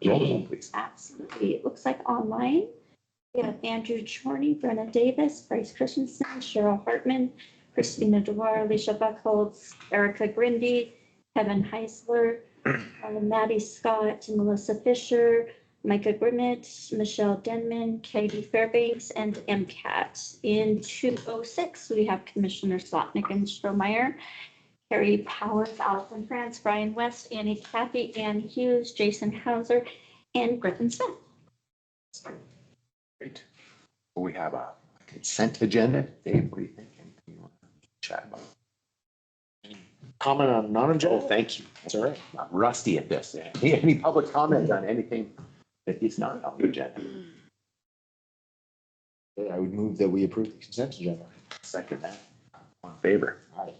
Roll call, please. Absolutely. It looks like online. We have Andrew Chorney, Brenna Davis, Bryce Christensen, Cheryl Hartman, Christina Dewar, Alicia Buckholz, Erica Grindy, Kevin Heisler, Maddie Scott, Melissa Fisher, Micah Grimmett, Michelle Denman, Katie Fairbanks, and MCAT. In 206, we have Commissioner Slotnick and Strohmeyer, Carrie Powers, Allison France, Brian West, Annie Kathy, Ann Hughes, Jason Hauser, and Griffin Smith. Great. We have a consent agenda. Dave, what do you think? Anything you want to chat about? Comment on non-agenda? Oh, thank you. That's all right. I'm rusty at this. Any public comment on anything that is not on the agenda? I would move that we approve the consent agenda. Second that. All in favor? Aye.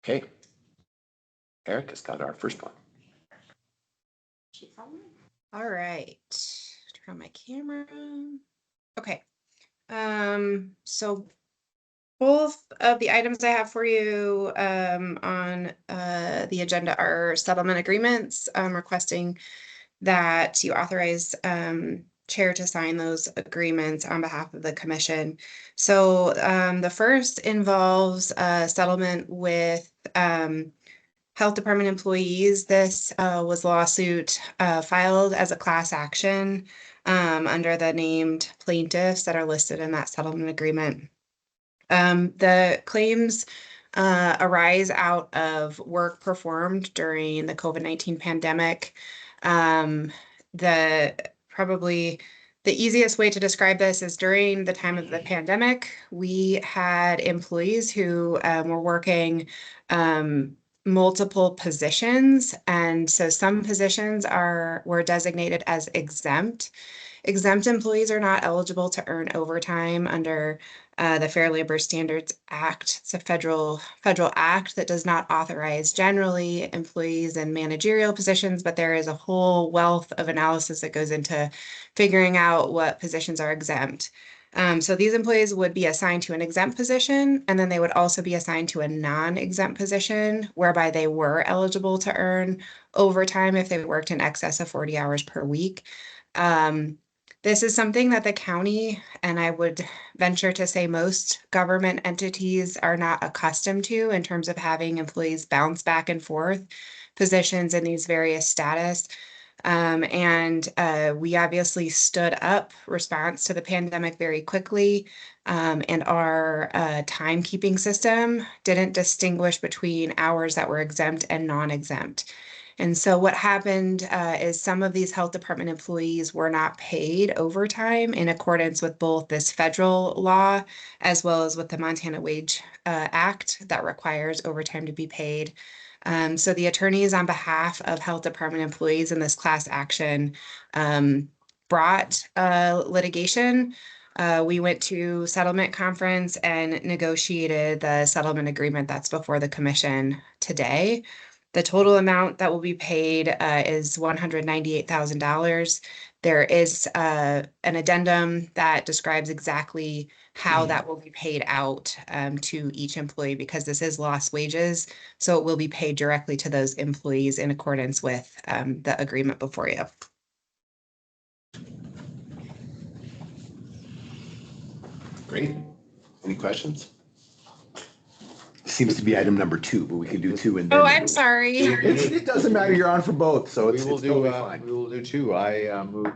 Okay. Eric has got our first one. All right, turn on my camera. Okay. So both of the items I have for you on the agenda are settlement agreements, requesting that you authorize chair to sign those agreements on behalf of the commission. So the first involves a settlement with health department employees. This was a lawsuit filed as a class action under the named plaintiffs that are listed in that settlement agreement. The claims arise out of work performed during the COVID-19 pandemic. Probably the easiest way to describe this is during the time of the pandemic, we had employees who were working multiple positions. And so some positions were designated as exempt. Exempt employees are not eligible to earn overtime under the Fair Labor Standards Act. It's a federal act that does not authorize generally employees in managerial positions, but there is a whole wealth of analysis that goes into figuring out what positions are exempt. So these employees would be assigned to an exempt position, and then they would also be assigned to a non-exempt position, whereby they were eligible to earn overtime if they worked in excess of 40 hours per week. This is something that the county, and I would venture to say most government entities, are not accustomed to in terms of having employees bounce back and forth positions in these various status. We obviously stood up response to the pandemic very quickly, and our timekeeping system didn't distinguish between hours that were exempt and non-exempt. And so what happened is some of these health department employees were not paid overtime in accordance with both this federal law as well as with the Montana Wage Act that requires overtime to be paid. So the attorneys on behalf of health department employees in this class action brought litigation. We went to settlement conference and negotiated the settlement agreement that's before the commission today. The total amount that will be paid is $198,000. There is an addendum that describes exactly how that will be paid out to each employee, because this is lost wages. So it will be paid directly to those employees in accordance with the agreement before you. Great. Any questions? Seems to be item number 2, but we can do 2 and then. Oh, I'm sorry. It doesn't matter. You're on for both, so We will do, fine. we will do 2. I move,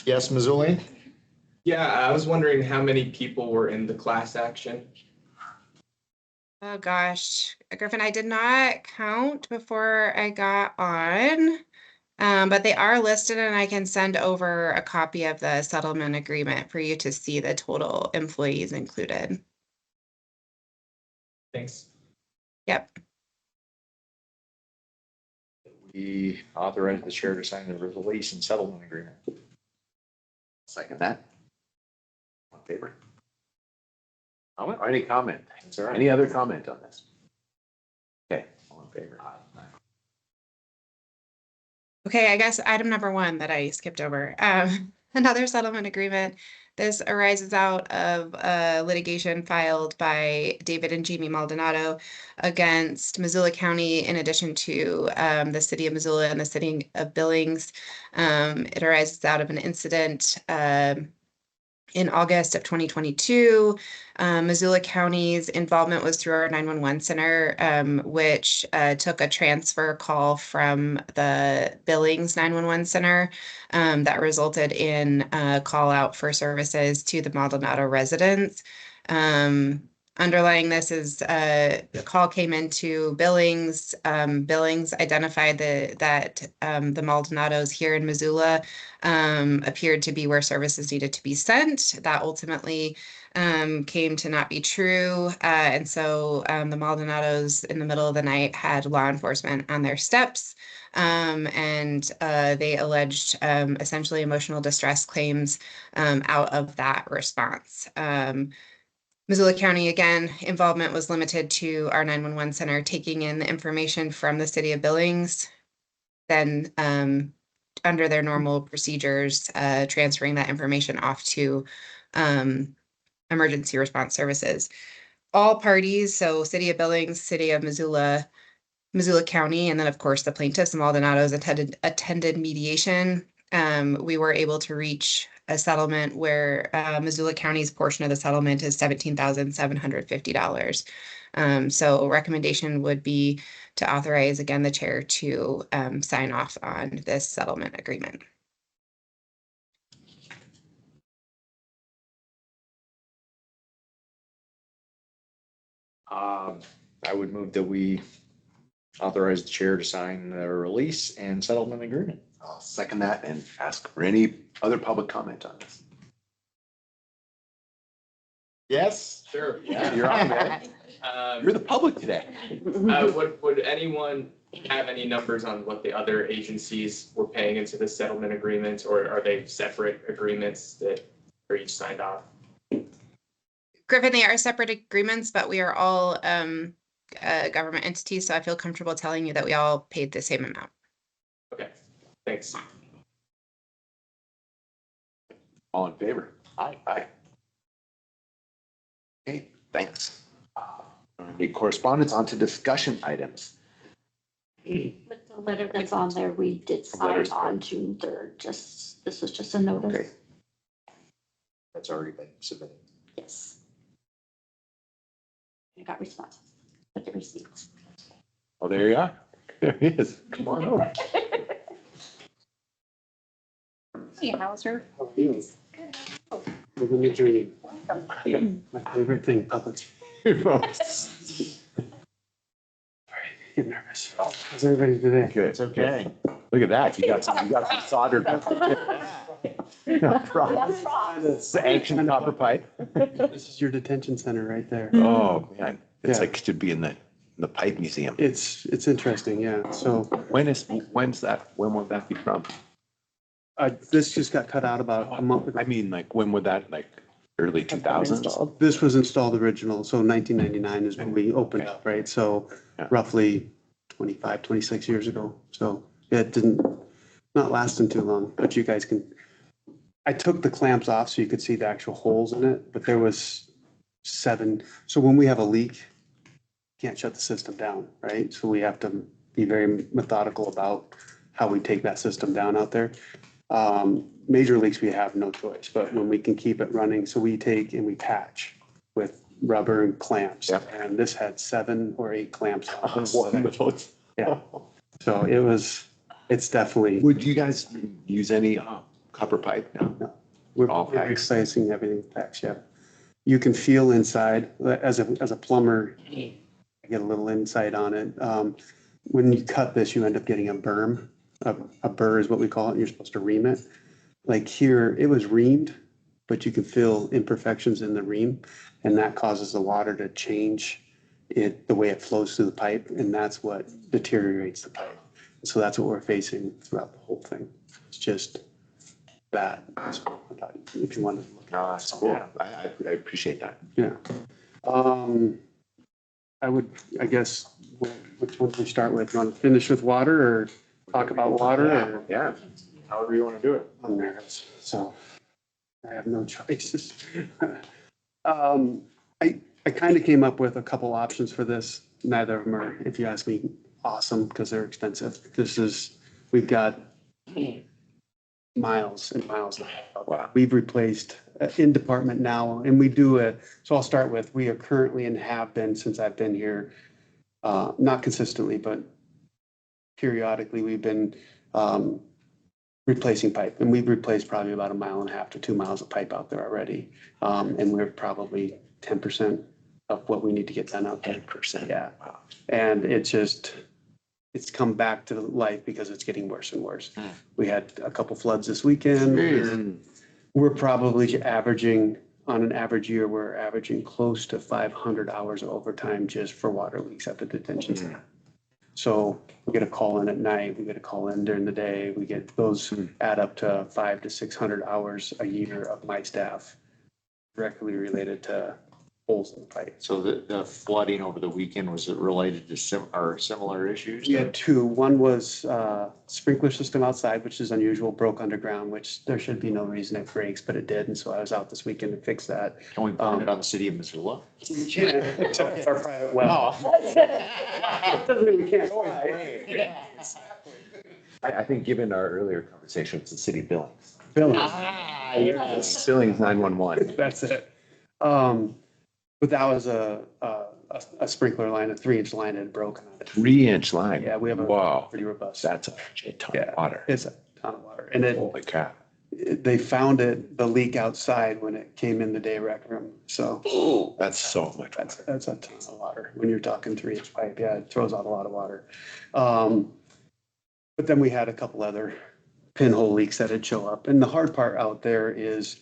yes, Missouli? Yeah, I was wondering how many people were in the class action. Oh gosh, Griffin, I did not count before I got on, but they are listed, and I can send over a copy of the settlement agreement for you to see the total employees included. Thanks. Yep. We authorize the chair to sign the release and settlement agreement. Second that. All in favor? Or any comment? That's all right. Any other comment on this? Okay, all in favor? Okay, I guess item number 1 that I skipped over. Another settlement agreement This arises out of litigation filed by David and Jamie Maldonado against Missoula County, in addition to the city of Missoula and the city of Billings. It arises out of an incident in August of 2022. Missoula County's involvement was through our 911 center, which took a transfer call from the Billings 911 center that resulted in a call out for services to the Maldonado residents. Underlying this is the call came into Billings. Billings identified that the Maldonados here in Missoula appeared to be where services needed to be sent. That ultimately came to not be true. And so the Maldonados in the middle of the night had law enforcement on their steps. And they alleged essentially emotional distress claims out of that response. Missoula County, again, involvement was limited to our 911 center taking in the information from the city of Billings, then under their normal procedures, transferring that information off to emergency response services. All parties, so city of Billings, city of Missoula, Missoula County, and then of course the plaintiffs, the Maldonados, attended mediation. We were able to reach a settlement where Missoula County's portion of the settlement is $17,750. So recommendation would be to authorize again the chair to sign off on this settlement agreement. I would move that we authorize the chair to sign the release and settlement agreement. I'll second that and ask for any other public comment on this. Yes? Sure. Yeah, you're on, man. You're the public today. Would anyone have any numbers on what the other agencies were paying into the settlement agreements, or are they separate agreements that are each signed off? Griffin, they are separate agreements, but we are all government entities, so I feel comfortable telling you that we all paid the same amount. Okay, thanks. All in favor? Aye. Aye. Okay, thanks. Any correspondence on to discussion items? With the letter that's on there, we did sign Letters. on June 3rd, this was just a notice. Okay. That's already been submitted. Yes. I got responses, but the receipts. Oh, there you are. There he is. Come on over. Hey, Hauser. How are you? We're in the journey. My favorite thing, puppets. Get nervous. How's everybody today? Good. It's okay. Look at that. You got some soldered. It's the ancient copper pipe. This is your detention center right there. Oh, man. It's Yeah. like, should be in the pipe museum. It's interesting, yeah. So When's that? When will that be from? this just got cut out about a month ago. I mean, like, when would that, like, early 2000s? This was installed original, so 1999 is when we opened up, right? So Yeah. roughly 25, 26 years ago. So it didn't, not lasting too long, but you guys can, I took the clamps off so you could see the actual holes in it, but there was 7. So when we have a leak, can't shut the system down, right? So we have to be very methodical about how we take that system down out there. Major leaks, we have no choice, but when we can keep it running, so we take and we patch with rubber and clamps. Yep. And this had 7 or 8 clamps on it. Would Yeah. So it's definitely, you guys use any copper pipe? No. we're all we're PEX? replacing everything with PEX, yeah. You can feel inside, as a plumber, I get a little insight on it. When you cut this, you end up getting a berm. A burr is what we call it. You're supposed to ream it. Like here, it was reamed, but you can feel imperfections in the ream, and that causes the water to change the way it flows through the pipe, and that's what deteriorates the pipe. So that's what we're facing throughout the whole thing. It's just that. So I thought if you wanted to look No, at that's it. cool. I appreciate that. Yeah. I guess, which one do we start with? You want to finish with water or talk about water or? Yeah. However you want to do it. I'm nervous, so. I have no choices. I kind of came up with a couple options for this. Neither of them are, if you ask me, awesome because they're expensive. We've got miles and miles. Wow. We've replaced in department now, and we do it. So I'll start with, we are currently and have been since I've been here, not consistently, but periodically, we've been replacing pipe, and we've replaced probably about 1.5 to 2 miles of pipe out there already. And we're probably 10% of what we need to get done out there. 10%. Yeah. Wow. And it's come back to life because it's getting worse and worse. We had a couple floods this weekend. We're probably averaging, on an average year, we're averaging close to 500 hours of overtime just for water leaks at the detention center. So we get a call in at night, we get a call in during the day, we get those add up to 500 to 600 hours a year of my staff directly related to holes in the pipe. So the flooding over the weekend, was it related to similar issues? We had two. One was sprinkler system outside, which is unusual, broke underground, which there should be no reason it breaks, but it did. And so I was out this weekend to fix that. Can we blame it on the city of Missoula? It's our private well. Doesn't mean we can't fly. I think given our earlier conversation, it's the city Billings. Billings. Billings 911. That's it. But that was a sprinkler line, a 3-inch line had broken on it. 3-inch line. Yeah, we have a Wow. pretty robust. That's a ton Yeah. of water. It's a ton of water. And Holy cow. they found the leak outside when it came in the day rec room. So That's so much. that's a ton of water. When you're talking 3-inch pipe, yeah, it throws out a lot of water. But then we had a couple other pinhole leaks that had show up. And the hard part out there is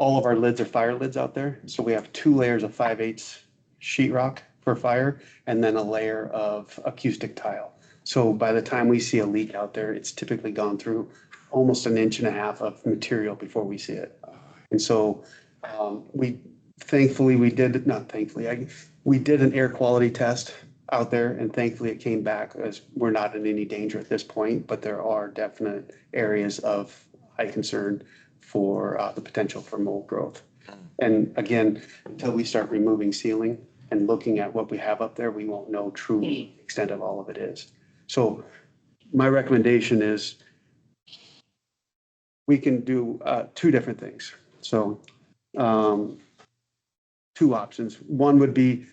all of our lids are fire lids out there. So we have 2 layers of 5/8 sheetrock for fire and then a layer of acoustic tile. So by the time we see a leak out there, it's typically gone through almost 1.5 inches of material before we see it. And so we did an air quality test out there, and thankfully it came back as we're not in any danger at this point, but there are definite areas of high concern for the potential for mold growth. And again, until we start removing sealing and looking at what we have up there, we won't know true extent of all of it is. So my recommendation is we can do 2 different things. So 2 options. One would be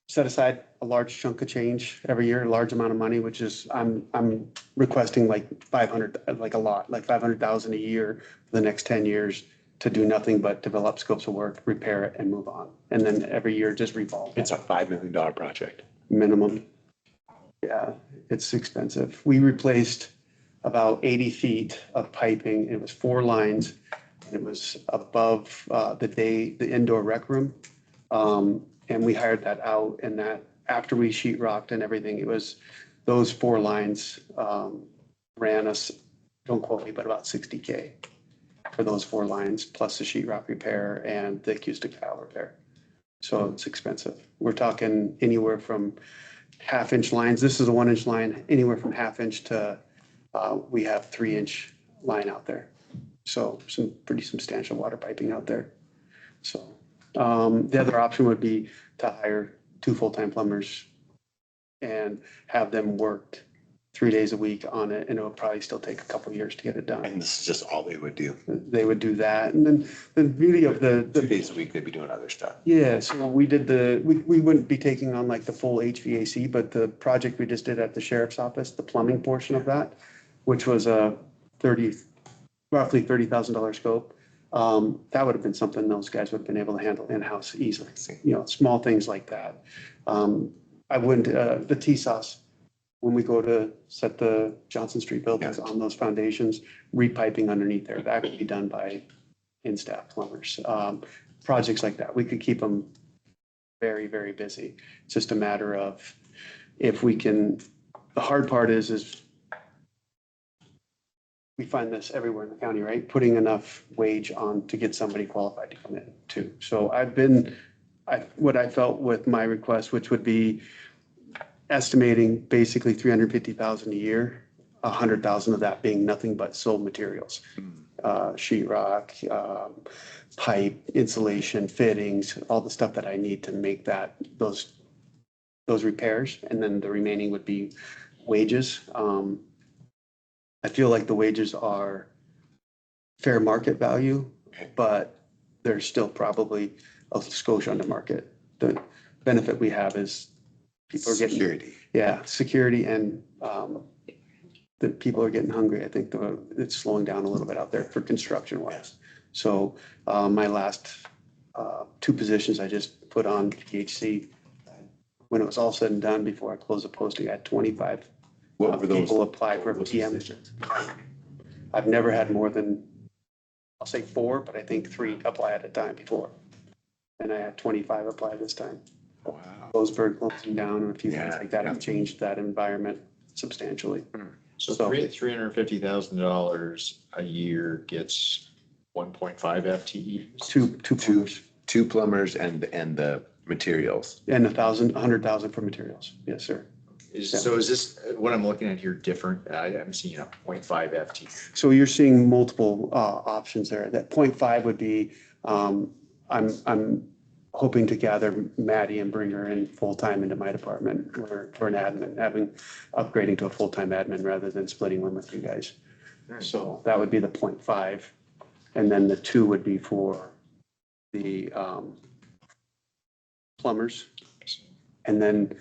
set aside a large chunk of change every year, a large amount of money, which is I'm requesting like 500, like a lot, like 500,000 a year for the next 10 years to do nothing but develop scopes of work, repair it, and move on. And then every year just revolve. It's a $5 million project. Minimum. Yeah, it's expensive. We replaced about 80 feet of piping. It was 4 lines. It was above the indoor rec room. And we hired that out, and that after we sheetrocked and everything, it was those 4 lines ran us, don't quote me, but about $60K for those 4 lines, plus the sheetrock repair and the acoustic tile repair. So it's expensive. We're talking anywhere from 1/2-inch lines. This is a 1-inch line, anywhere from 1/2 inch to we have 3-inch line out there. So some pretty substantial water piping out there. So the other option would be to hire 2 full-time plumbers and have them work 3 days a week on it, and it would probably still take a couple of years to get it done. And this is just all they would do. They would do that, and then the beauty of 2 days a week, they'd be doing other stuff. yeah, so we did we wouldn't be taking on like the full HVAC, but the project we just did at the sheriff's office, the plumbing portion of that, which was a roughly $30,000 scope. That would have been something those guys would have been able to handle in-house easily. Small things like that. I wouldn't, the T-sauce, when we go to set the Johnson Street buildings on those foundations, repiping underneath there, that could be done by in-staff plumbers. Projects like that, we could keep them very, very busy. It's just a matter of if we can, the hard part is we find this everywhere in the county, right? Putting enough wage on to get somebody qualified to come in too. So what I felt with my request, which would be estimating basically $350,000 a year, $100,000 of that being nothing but sold materials. sheetrock, pipe, insulation, fittings, all the stuff that I need to make those repairs. And then the remaining would be wages. I feel like the wages are fair market value, but they're still probably a skosh under market. The benefit we have is people are getting, Security. yeah, security, and the people are getting hungry. I think it's slowing down a little bit out there for construction wise. So my last two positions I just put on PHC, when it was all said and done, before I closed the posting, I had 25 What were those? people apply for a PM. positions? I've never had more than, I'll say 4, but I think 3 apply at a time before. And I had 25 apply this time. Wow. Roseburg closing down and a few things Yeah, like that have yeah. changed that environment substantially. So So- $350,000 a year gets 1.5 FTEs. Two plumbers 2 plumbers and the materials. and 100,000 for materials. Yes, sir. So is this, what I'm looking at here different? I'm seeing a 0.5 FTE. So you're seeing multiple options there. That 0.5 would be, I'm hoping to gather Maddie and bring her in full-time into my department for an admin, upgrading to a full-time admin rather than splitting one with you guys. So that would be the 0.5. And then the 2 would be for the plumbers. And then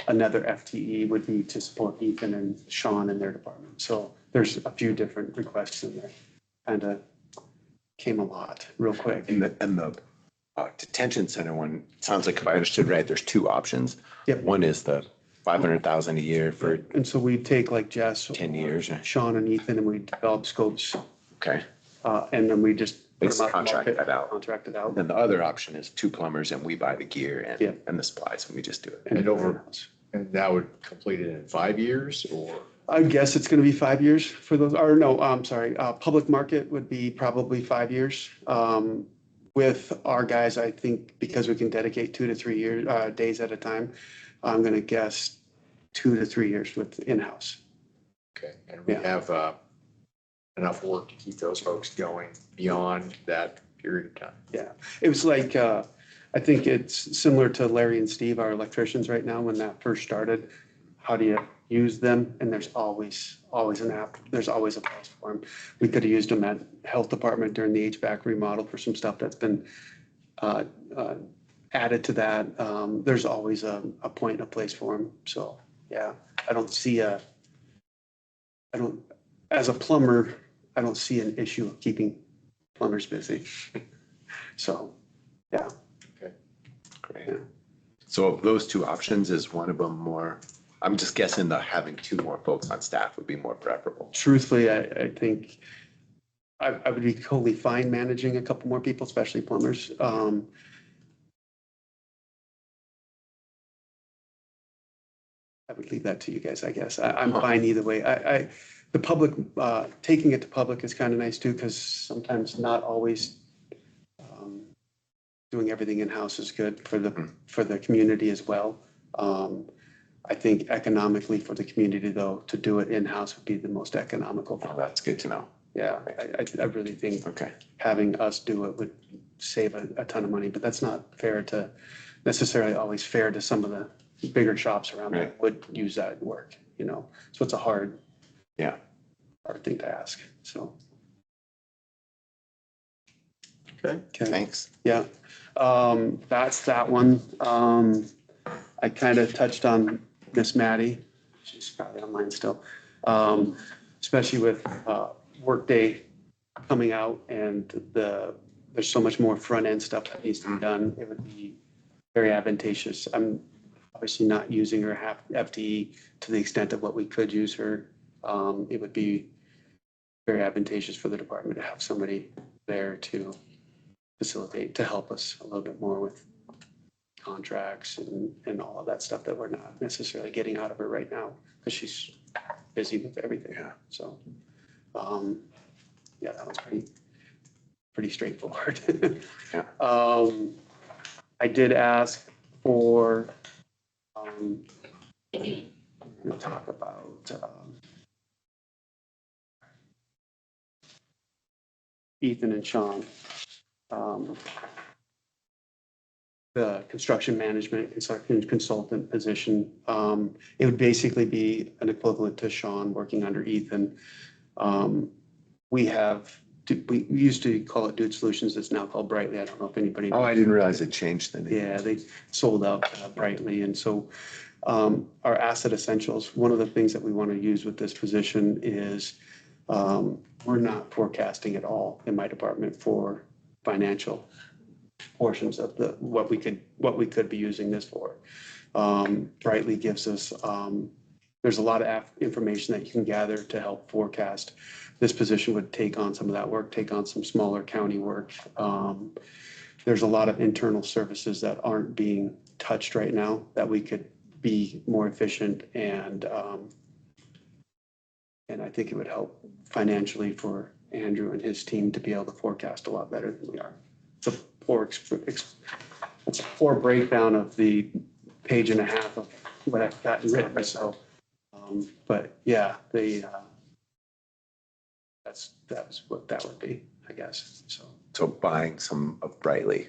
another FTE would be to support Ethan and Sean in their department. So there's a few different requests in there. Kind of came a lot real quick. And the detention center one, sounds like if I understood right, there's 2 options. Yep. One is the 500,000 a year for And so we take like Jess, 10 years. Sean and Ethan, and we develop scopes. Okay. And then we just put It's them out to contracted market, out. Contracted out. Then the other option is 2 plumbers and we buy the gear Yeah. and the supplies and we just do it. And over- And that would complete it in 5 years or? I guess it's going to be 5 years for those, or no, I'm sorry, public market would be probably 5 years. With our guys, I think because we can dedicate 2 to 3 years, days at a time, I'm going to guess 2 to 3 years with in-house. Okay, and we Yeah. have enough work to keep those folks going beyond that period of time. Yeah, it was like, I think it's similar to Larry and Steve, our electricians right now, when that first started. How do you use them? And there's always an app, there's always a place for them. We could have used them at health department during the HVAC remodel for some stuff that's been added to that. There's always a point and a place for them. So, yeah, as a plumber, I don't see an issue of keeping plumbers busy. So, yeah. Great. Yeah. So of those 2 options, is one of them more, I'm just guessing that having 2 more folks on staff would be more preferable. Truthfully, I think I would be totally fine managing a couple more people, especially plumbers. I would leave that to you guys, I guess. I'm fine either way. The public, taking it to public is kind of nice too, because sometimes not always doing everything in-house is good for the community as well. I think economically for the community though, to do it in-house would be the most economical. Oh, that's good to know. Yeah, I really think Okay. having us do it would save a ton of money, but that's not necessarily always fair to some of the bigger shops around that Right. would use that work, So it's a hard thing to ask, so. Okay. Okay, Thanks. yeah, that's that one. I kind of touched on Miss Maddie. She's probably online still. Especially with Workday coming out and there's so much more front end stuff that needs to be done. It would be very advantageous. I'm obviously not using her half FTE to the extent of what we could use her. It would be very advantageous for the department to have somebody there to facilitate, to help us a little bit more with contracts and all of that stuff that we're not necessarily getting out of her right now because she's busy with everything. Yeah. So, yeah, that was pretty straightforward. Yeah. I did ask for, we'll talk about, Ethan and Sean. The construction management consultant position. It would basically be an equivalent to Sean working under Ethan. We used to call it Dude Solutions. It's now called Brightly. I don't know if anybody. Oh, I didn't realize it changed the name. Yeah, they sold out Brightly. And so our asset essentials, one of the things that we want to use with this position is we're not forecasting at all in my department for financial portions of what we could be using this for. Brightly gives us, there's a lot of information that you can gather to help forecast. This position would take on some of that work, take on some smaller county work. There's a lot of internal services that aren't being touched right now that we could be more efficient and I think it would help financially for Andrew and his team to be able to forecast a lot better than we are. It's a poor breakdown of the page and a half of what I've gotten written. So, but yeah, that's what that would be, I guess. So buying some of Brightly.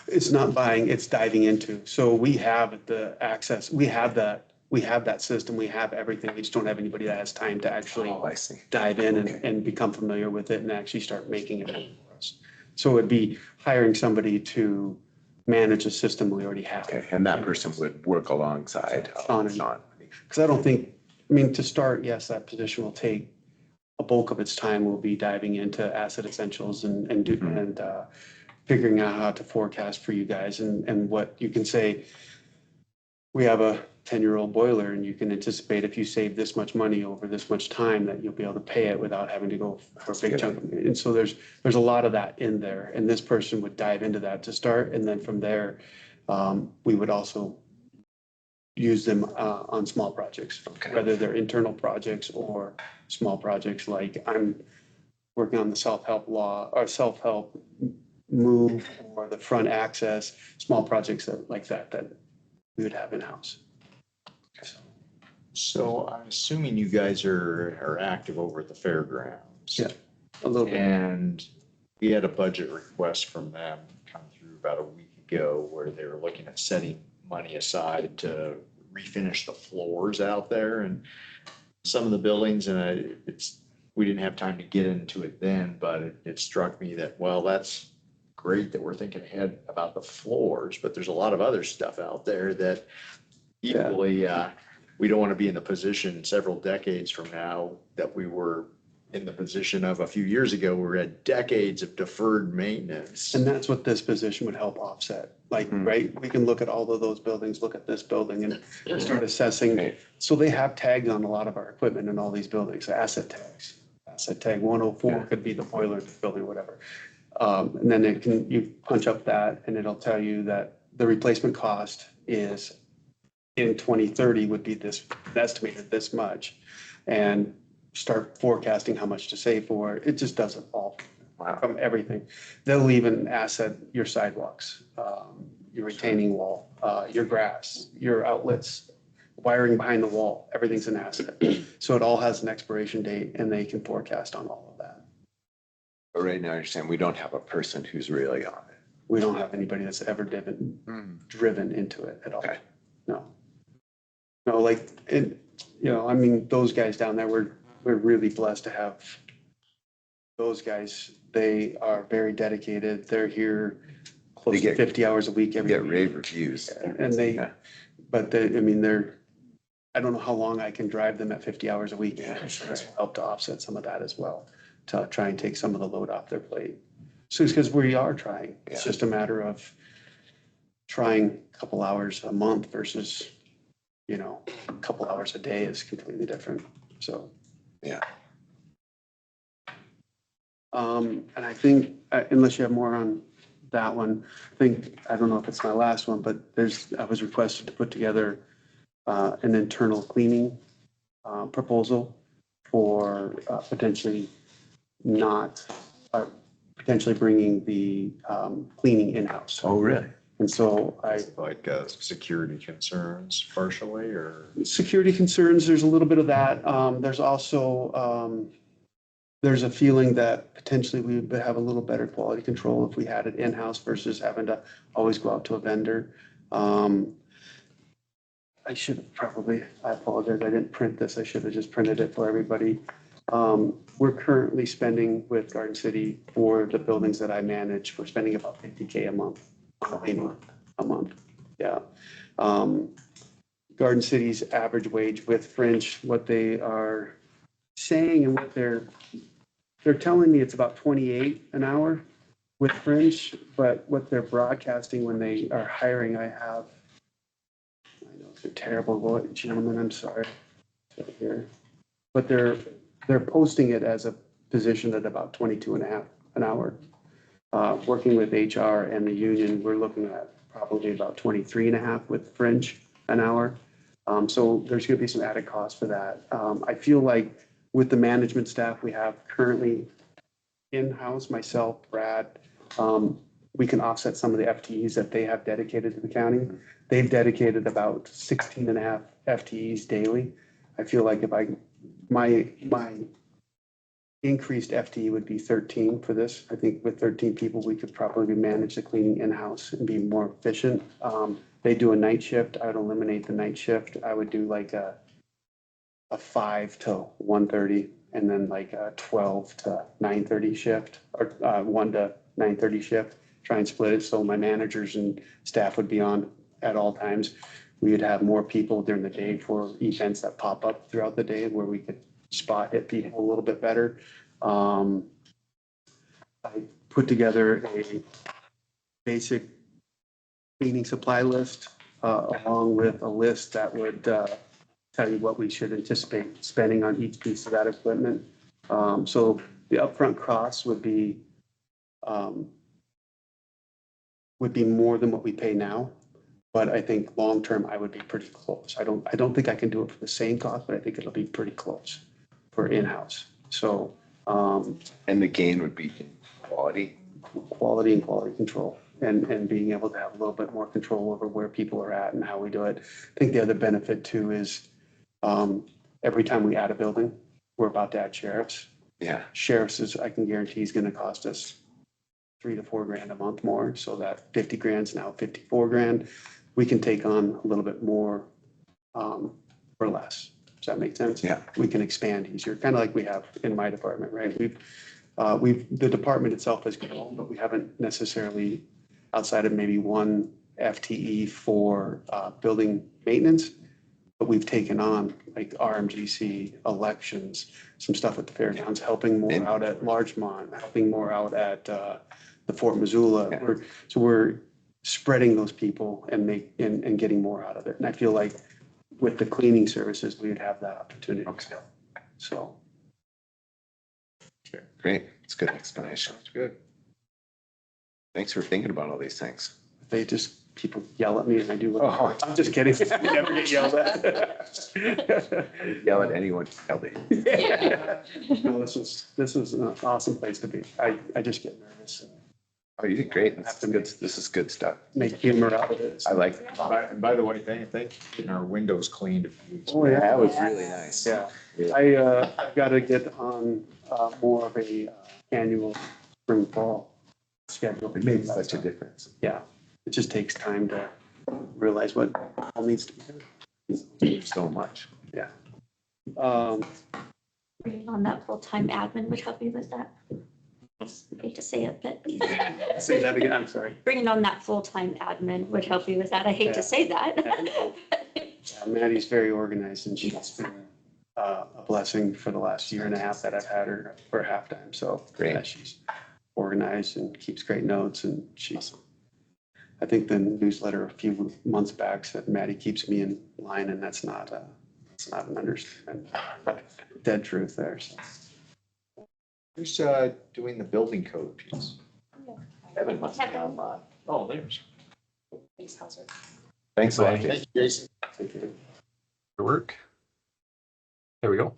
It's not buying, it's diving into. So we have the access, we have that system, we have everything. We just don't have anybody that has time to actually Oh, I see. dive in Okay. and become familiar with it and actually start making it for us. So it'd be hiring somebody to manage a system we already have. Okay, and that person would work alongside Sean. Sean. Because I don't think, I mean, to start, yes, that position will take a bulk of its time will be diving into asset essentials and figuring out how to forecast for you guys and what you can say. We have a 10-year-old boiler and you can anticipate if you save this much money over this much time that you'll be able to pay it without having to go for a big chunk. And so there's a lot of that in there. And this person would dive into that to start. And then from there, we would also use them on small projects, whether they're internal projects or small projects. Like I'm working on the self-help law or self-help move or the front access, small projects like that we would have in-house. So I'm assuming you guys are active over at the fairgrounds. Yeah, a little bit. And we had a budget request from them come through about a week ago where they were looking at setting money aside to refinish the floors out there and some of the buildings. And we didn't have time to get into it then, but it struck me that, well, that's great that we're thinking ahead about the floors, but there's a lot of other stuff out there that equally, we don't want to be in the position several decades from now that we were in the position of a few years ago. We had decades of deferred maintenance. And that's what this position would help offset. Like, right, we can look at all of those buildings, look at this building and start assessing. Right. So they have tags on a lot of our equipment in all these buildings, asset tags. Asset tag 104 could be the boiler in the building or whatever. And then you punch up that and it'll tell you that the replacement cost is in 2030 would be this estimated this much and start forecasting how much to save for. It just does it all from everything. They'll even asset your sidewalks, your retaining wall, your grass, your outlets, wiring behind the wall, everything's an asset. So it all has an expiration date and they can forecast on all of that. But right now, I understand we don't have a person who's really on it. We don't have anybody that's ever driven into it at all. Okay. No, like, I mean, those guys down there, we're really blessed to have those guys. They are very dedicated. They're here close They to get- 50 hours a week every Get week. rave reviews. And I don't know how long I can drive them at 50 hours a week. This will help to offset some of that as well, to try and take some of the load off their plate. So it's because we are trying. It's just a matter of trying a couple hours a month versus, a couple hours a day is completely different. So. Yeah. And I think, unless you have more on that one, I don't know if it's my last one, but I was requested to put together an internal cleaning proposal for potentially bringing the cleaning in-house. Oh, really? And so Like security concerns partially, or? security concerns, there's a little bit of that. There's also there's a feeling that potentially we would have a little better quality control if we had it in-house versus having to always go out to a vendor. I should have probably, I apologize, I didn't print this. I should have just printed it for everybody. We're currently spending with Garden City for the buildings that I manage, we're spending about 50K a month. A month, yeah. Garden City's average wage with Fringe, what they are saying and what they're telling me it's about 28 an hour with Fringe, but what they're broadcasting when they are hiring, I know it's a terrible gentlemen, I'm sorry. It's right here. But they're posting it as a position at about 22.5 an hour. Working with HR and the union, we're looking at probably about 23.5 with Fringe an hour. So there's going to be some added cost for that. I feel like with the management staff we have currently in-house, myself, Brad, we can offset some of the FTEs that they have dedicated to the county. They've dedicated about 16.5 FTEs daily. I feel like if my increased FTE would be 13 for this. I think with 13 people, we could probably manage the cleaning in-house and be more efficient. They do a night shift. I would eliminate the night shift. I would do like a 5 to 1:30 and then like a 12 to 9:30 shift or 1 to 9:30 shift. Try and split it so my managers and staff would be on at all times. We would have more people during the day for events that pop up throughout the day where we could spot hit people a little bit better. I put together a basic cleaning supply list along with a list that would tell you what we should anticipate spending on each piece of that equipment. So the upfront costs would be more than what we pay now. But I think long-term, I would be pretty close. I don't think I can do it for the same cost, but I think it'll be pretty close for in-house. So, And the gain would be in quality. quality and quality control and being able to have a little bit more control over where people are at and how we do it. I think the other benefit too is every time we add a building, we're about to add sheriffs. Yeah. Sheriffs is, I can guarantee is going to cost us $3 to $4 grand a month more. So that 50 grand is now 54 grand. We can take on a little bit more for less. Does that make sense? Yeah. We can expand easier, kind of like we have in my department, right? The department itself has grown, but we haven't necessarily, outside of maybe one FTE for building maintenance, but we've taken on like RMGC, elections, some stuff at the fairgrounds, helping more out at Larchmont, helping more out at the Fort Missoula. Yeah. We're spreading those people and getting more out of it. And I feel like with the cleaning services, we would have that opportunity. Okay. So. Great. It's a good explanation. Good. Thanks for thinking about all these things. People yell at me and I do. Oh. I'm just kidding. I never get yelled at. Yell at anyone. Yell at you. Yeah. No, this is an awesome place to be. I just get nervous and Oh, you did great. This is good stuff. make humor out of it. I like it. And by the way, thank you for getting our windows cleaned a few weeks. Oh, yeah. That was really nice. Yeah, Yeah. I've got to get on more of a annual spring fall schedule. It made such a difference. Yeah, it just takes time to realize what all needs to be done. There's so much. Yeah. Bringing on that full-time admin would help you with that. I hate to say it, but Say that again, I'm sorry. bringing on that full-time admin would help you with that. I hate Yeah. to say that. Maddie's very organized and she's been a blessing for the last year and a half that I've had her for halftime. So Great. yeah, she's organized and keeps great notes and I think the newsletter a few months back said Maddie keeps me in line and that's not an understatement. Dead truth there. So. Who's doing the building code piece? Kevin must be online. Oh, there's. Thanks a lot. Thank Jason. you, Jason. Thank you. Work. There we go.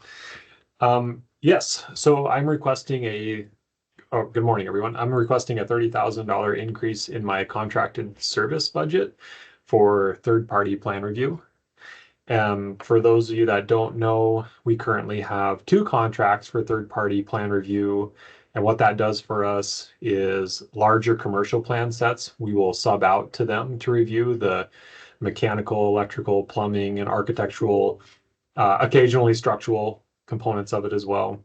Yes, so I'm requesting good morning, everyone. I'm requesting a $30,000 increase in my contracted service budget for third-party plan review. For those of you that don't know, we currently have 2 contracts for third-party plan review. And what that does for us is larger commercial plan sets, we will sub out to them to review the mechanical, electrical, plumbing, and architectural, occasionally structural components of it as well.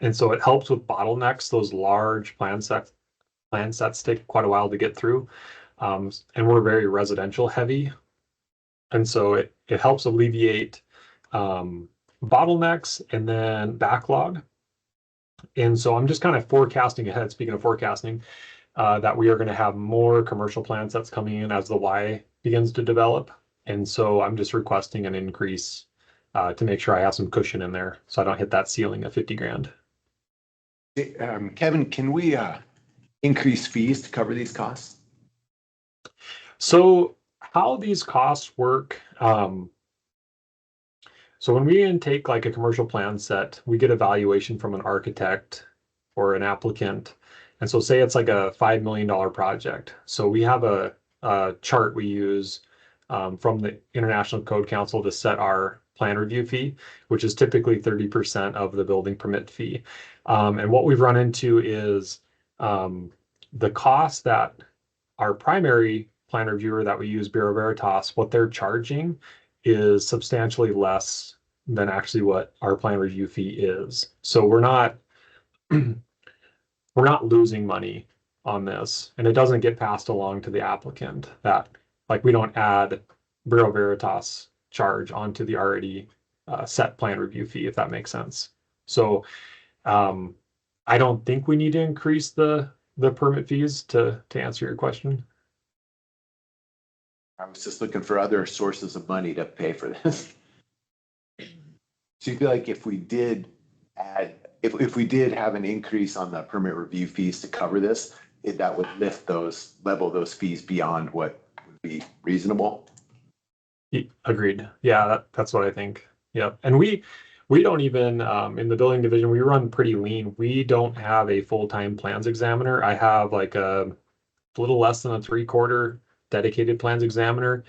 And so it helps with bottlenecks. Those large plan sets take quite a while to get through. And we're very residential heavy. And so it helps alleviate bottlenecks and then backlog. And so I'm just kind of forecasting ahead, speaking of forecasting, that we are going to have more commercial plan sets coming in as the Y begins to develop. And so I'm just requesting an increase to make sure I have some cushion in there so I don't hit that ceiling of 50 grand. Kevin, can we increase fees to cover these costs? So how these costs work, so when we intake like a commercial plan set, we get evaluation from an architect or an applicant. And so say it's like a $5 million project. So we have a chart we use from the International Code Council to set our plan review fee, which is typically 30% of the building permit fee. And what we've run into is the cost that our primary plan reviewer that we use, Bureau Veritas, what they're charging is substantially less than actually what our plan review fee is. So we're not losing money on this, and it doesn't get passed along to the applicant. That, like, we don't add Bureau Veritas charge onto the already set plan review fee, if that makes sense. So I don't think we need to increase the permit fees to answer your question. I was just looking for other sources of money to pay for this. So you feel like if we did if we did have an increase on the permit review fees to cover this, that would lift level those fees beyond what would be reasonable? Agreed. Yeah, that's what I think. Yeah. And we don't even, in the building division, we run pretty lean. We don't have a full-time plans examiner. I have like a little less than a 3/4 dedicated plans examiner.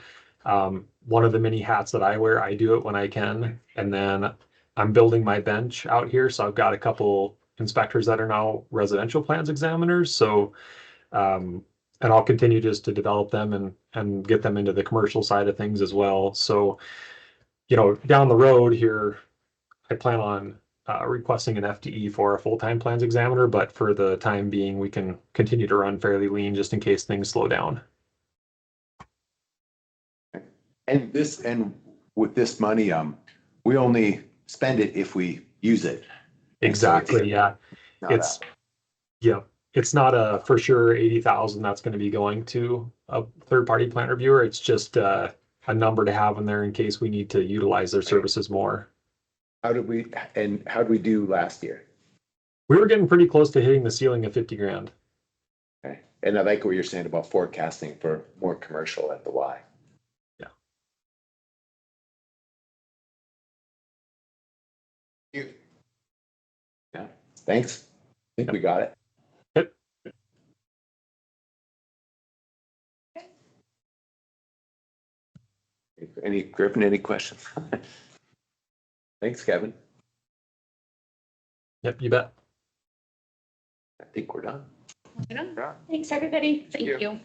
One of the many hats that I wear, I do it when I can. And then I'm building my bench out here. So I've got a couple inspectors that are now residential plans examiners. So, and I'll continue just to develop them and get them into the commercial side of things as well. So, down the road here, I plan on requesting an FTE for a full-time plans examiner, but for the time being, we can continue to run fairly lean just in case things slow down. And with this money, we only spend it if we use it. Exactly. Yeah. It's not a for sure 80,000 that's going to be going to a third-party plan reviewer. It's just a number to have in there in case we need to utilize their services more. How did we do last year? We were getting pretty close to hitting the ceiling of 50 grand. Okay. And I like what you're saying about forecasting for more commercial at the Y. Yeah. Thanks. I think we got it. Yep. Griffin, any questions? Thanks, Kevin. Yep, you bet. I think we're done. Thanks, everybody. Thank you.